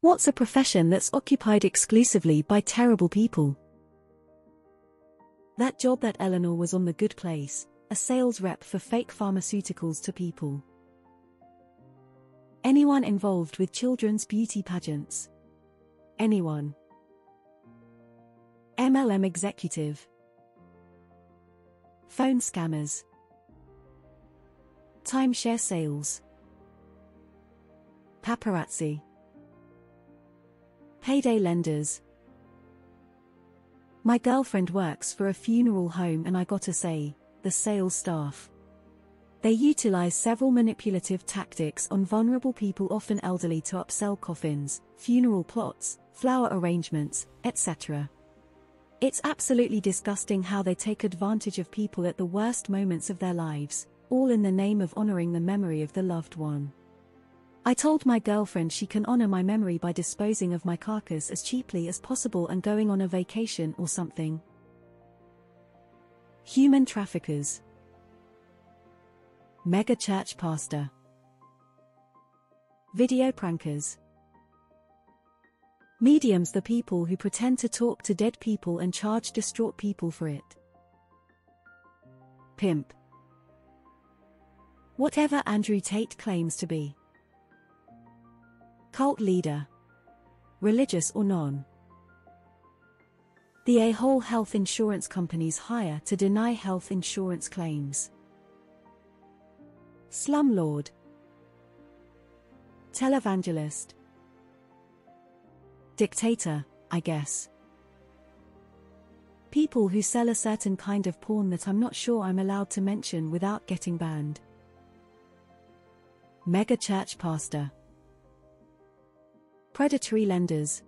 What's a profession that's occupied exclusively by terrible people? That job that Eleanor was on, the good place, a sales rep for fake pharmaceuticals to people. Anyone involved with children's beauty pageants. Anyone. MLM executive. Phone scammers. Timeshare sales. Paparazzi. Payday lenders. My girlfriend works for a funeral home, and I gotta say, the sales staff. They utilize several manipulative tactics on vulnerable people, often elderly, to upsell coffins, funeral plots, flower arrangements, etc. It's absolutely disgusting how they take advantage of people at the worst moments of their lives, all in the name of honoring the memory of the loved one. I told my girlfriend she can honor my memory by disposing of my carcass as cheaply as possible and going on a vacation or something. Human traffickers. Mega church pastor. Video prankers. Mediums, the people who pretend to talk to dead people and charge distraught people for it. Pimp. Whatever Andrew Tate claims to be. Cult leader. Religious or non. The a-hole health insurance companies hire to deny health insurance claims. Slumlord. Televangelist. Dictator, I guess. People who sell a certain kind of porn that I'm not sure I'm allowed to mention without getting banned. Mega church pastor. Predatory lenders.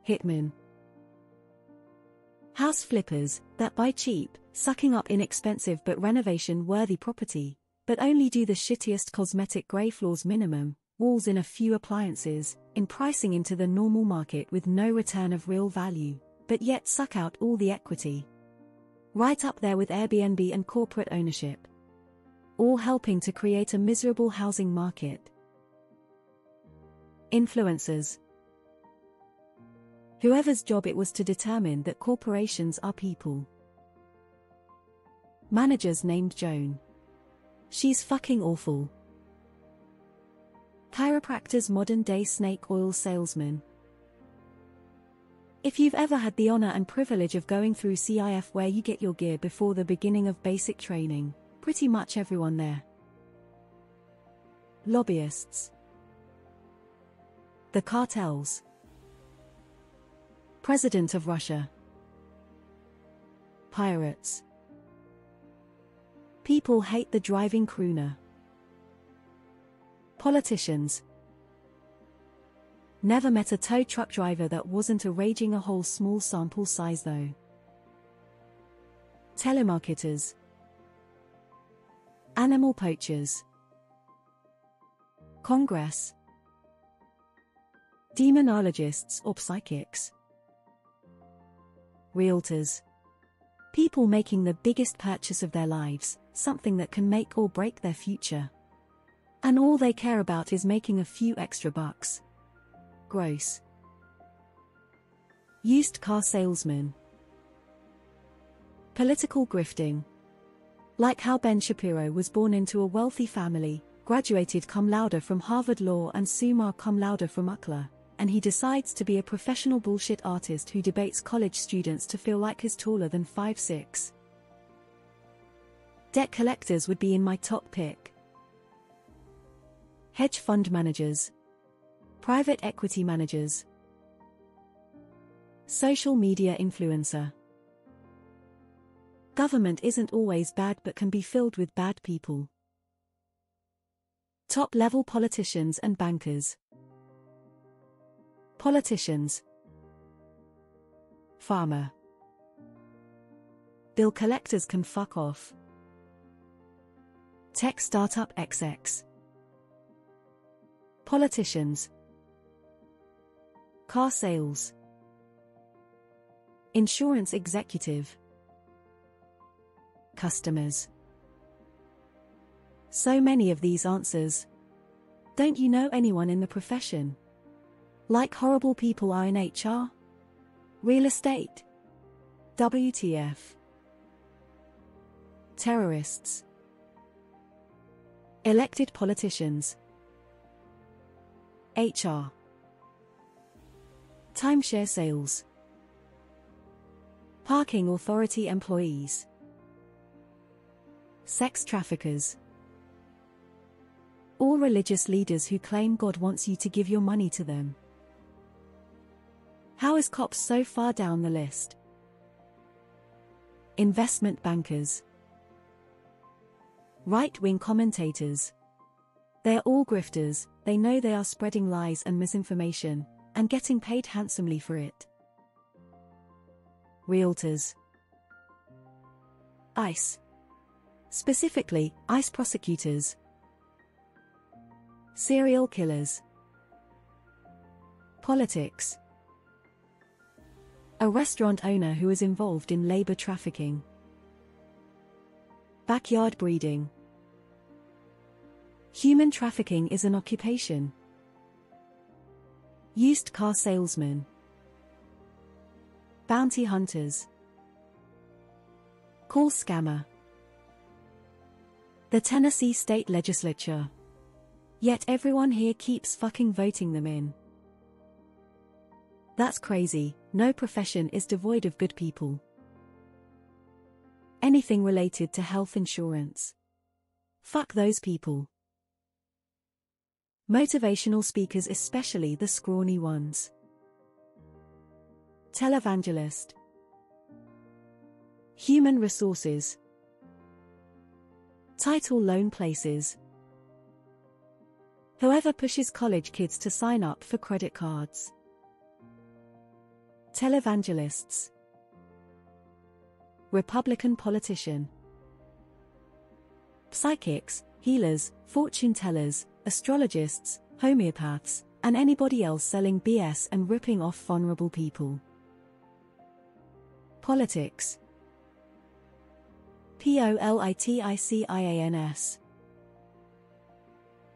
Hitmen. House flippers that buy cheap, sucking up inexpensive but renovation-worthy property, but only do the shittiest cosmetic grey floors minimum, walls in a few appliances, in pricing into the normal market with no return of real value, but yet suck out all the equity. Right up there with Airbnb and corporate ownership. All helping to create a miserable housing market. Influencers. Whoever's job it was to determine that corporations are people. Managers named Joan. She's fucking awful. Chiropractors, modern-day snake oil salesmen. If you've ever had the honor and privilege of going through CIF, where you get your gear before the beginning of basic training, pretty much everyone there. Lobbyists. The cartels. President of Russia. Pirates. People hate the driving crooner. Politicians. Never met a tow truck driver that wasn't a raging a-hole, small sample size though. Telemarketers. Animal poachers. Congress. Demonologists or psychics. Realtors. People making the biggest purchase of their lives, something that can make or break their future. And all they care about is making a few extra bucks. Gross. Used car salesman. Political grifting. Like how Ben Shapiro was born into a wealthy family, graduated cum laude from Harvard Law and summa cum laude from UCLA, and he decides to be a professional bullshit artist who debates college students to feel like he's taller than 5'6". Debt collectors would be in my top pick. Hedge fund managers. Private equity managers. Social media influencer. Government isn't always bad but can be filled with bad people. Top-level politicians and bankers. Politicians. Farmer. Bill collectors can fuck off. Tech startup XX. Politicians. Car sales. Insurance executive. Customers. So many of these answers. Don't you know anyone in the profession? Like horrible people are in HR? Real estate? WTF? Terrorists. Elected politicians. HR. Timeshare sales. Parking authority employees. Sex traffickers. All religious leaders who claim God wants you to give your money to them. How is cops so far down the list? Investment bankers. Right-wing commentators. They're all grifters, they know they are spreading lies and misinformation, and getting paid handsomely for it. Realtors. ICE. Specifically, ICE prosecutors. Serial killers. Politics. A restaurant owner who is involved in labor trafficking. Backyard breeding. Human trafficking is an occupation. Used car salesman. Bounty hunters. Call scammer. The Tennessee State Legislature. Yet everyone here keeps fucking voting them in. That's crazy, no profession is devoid of good people. Anything related to health insurance. Fuck those people. Motivational speakers, especially the scrawny ones. Televangelist. Human resources. Title loan places. Whoever pushes college kids to sign up for credit cards. Televangelists. Republican politician. Psychics, healers, fortune tellers, astrologists, homeopaths, and anybody else selling BS and ripping off vulnerable people. Politics. Politicians.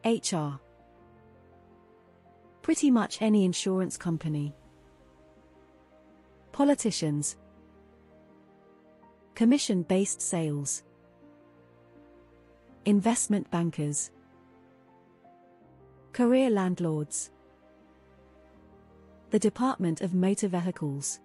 HR. Pretty much any insurance company. Politicians. Commission-based sales. Investment bankers. Career landlords. The Department of Motor Vehicles.